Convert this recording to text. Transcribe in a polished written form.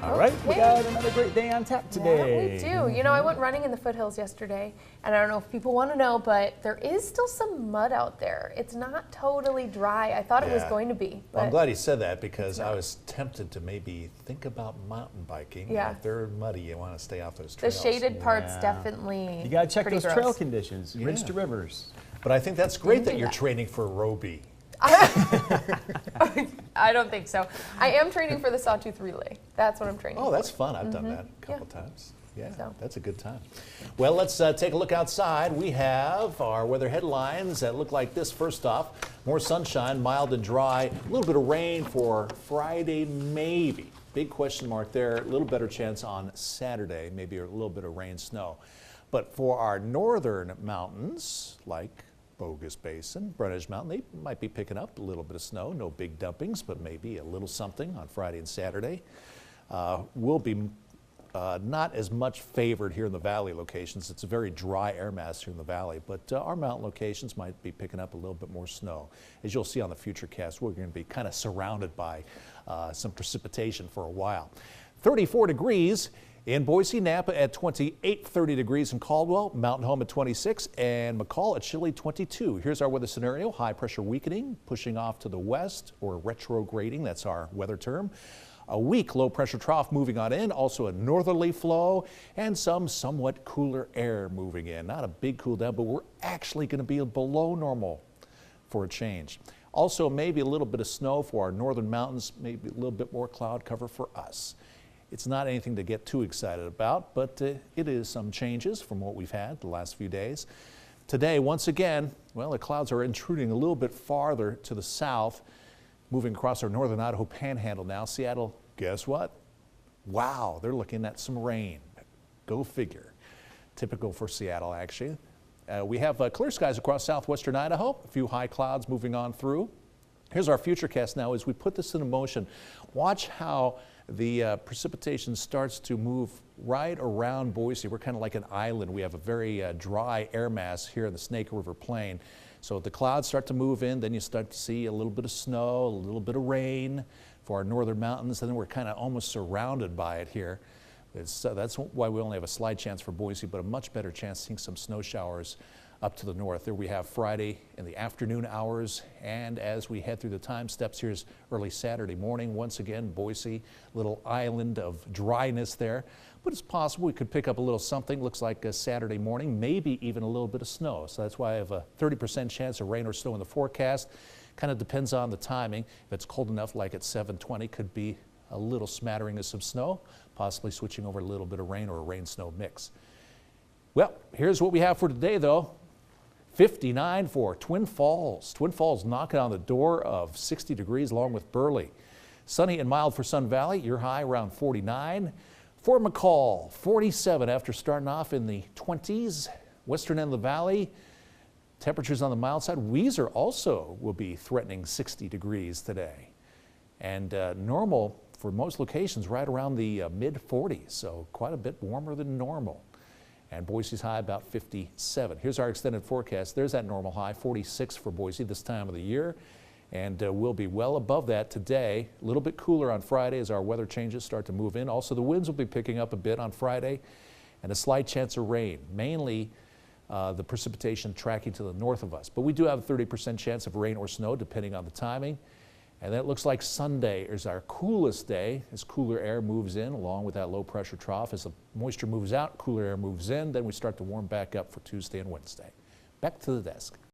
All right, we got another great day on tap today. Yeah, we do. You know, I went running in the foothills yesterday, and I don't know if people want to know, but there is still some mud out there. It's not totally dry. I thought it was going to be. Well, I'm glad you said that because I was tempted to maybe think about mountain biking. Yeah. If they're muddy, you want to stay off those trails. The shaded parts definitely. You got to check those gross. trail conditions, ridge to rivers. But I think that's great that you're training for Roby. I don't think so. I am training for the Sawtooth Relay. That's what I'm training for. Oh, that's fun. I've done that a couple times. Yeah, So. that's a good time. Well, let's take a look outside. We have our weather headlines that look like this. First off, more sunshine, mild and dry. A little bit of rain for Friday, maybe. Big question mark there. A little better chance on Saturday, maybe a little bit of rain, snow. But for our northern mountains, like Bogus Basin, Greenwich Mountain, they might be picking up a little bit of snow. No big dumpings, but maybe a little something on Friday and Saturday. We'll be not as much favored here in the valley locations. It's a very dry air mass here in the valley, but our mountain locations might be picking up a little bit more snow. As you'll see on the futurecast, we're going to be kind of surrounded by some precipitation for a while. 34 degrees in Boise, Napa at 28, 30 degrees in Caldwell, Mountain Home at 26, and McCall at chilly 22. Here's our weather scenario. High pressure weakening, pushing off to the west, or retrograding, that's our weather term. A weak low pressure trough moving on in, also a northerly flow, and some somewhat cooler air moving in. Not a big cool down, but we're actually going to be below normal for a change. Also, maybe a little bit of snow for our northern mountains, maybe a little bit more cloud cover for us. It's not anything to get too excited about, but it is some changes from what we've had the last few days. Today, once again, well, the clouds are intruding a little bit farther to the south, moving across our northern Idaho panhandle now. Seattle, guess what? Wow, they're looking at some rain. Go figure. Typical for Seattle, actually. We have clear skies across southwestern Idaho, a few high clouds moving on through. Here's our futurecast now. As we put this into motion, watch how the precipitation starts to move right around Boise. We're kind of like an island. We have a very dry air mass here in the Snake River Plain. So the clouds start to move in, then you start to see a little bit of snow, a little bit of rain for our northern mountains, and then we're kind of almost surrounded by it here. That's why we only have a slight chance for Boise, but a much better chance seeing some snow showers up to the north. There we have Friday in the afternoon hours, and as we head through the time steps, here's early Saturday morning. Once again, Boise, little island of dryness there, but it's possible we could pick up a little something. Looks like a Saturday morning, maybe even a little bit of snow. So that's why I have a 30% chance of rain or snow in the forecast. Kind of depends on the timing. If it's cold enough, like at 7:20, could be a little smattering of some snow, possibly switching over a little bit of rain or a rain-snow mix. Well, here's what we have for today, though. 59 for Twin Falls. Twin Falls knocking on the door of 60 degrees along with Burley. Sunny and mild for Sun Valley, your high around 49. For McCall, 47 after starting off in the 20s. Western end of the valley, temperatures on the mild side. Weiser also will be threatening 60 degrees today. And normal for most locations right around the mid-40s, so quite a bit warmer than normal. And Boise's high about 57. Here's our extended forecast. There's that normal high, 46 for Boise this time of the year. And we'll be well above that today. A little bit cooler on Friday as our weather changes start to move in. Also, the winds will be picking up a bit on Friday, and a slight chance of rain, mainly the precipitation tracking to the north of us. But we do have a 30% chance of rain or snow depending on the timing. And that looks like Sunday is our coolest day as cooler air moves in along with that low pressure trough. As the moisture moves out, cooler air moves in, then we start to warm back up for Tuesday and Wednesday. Back to the desk.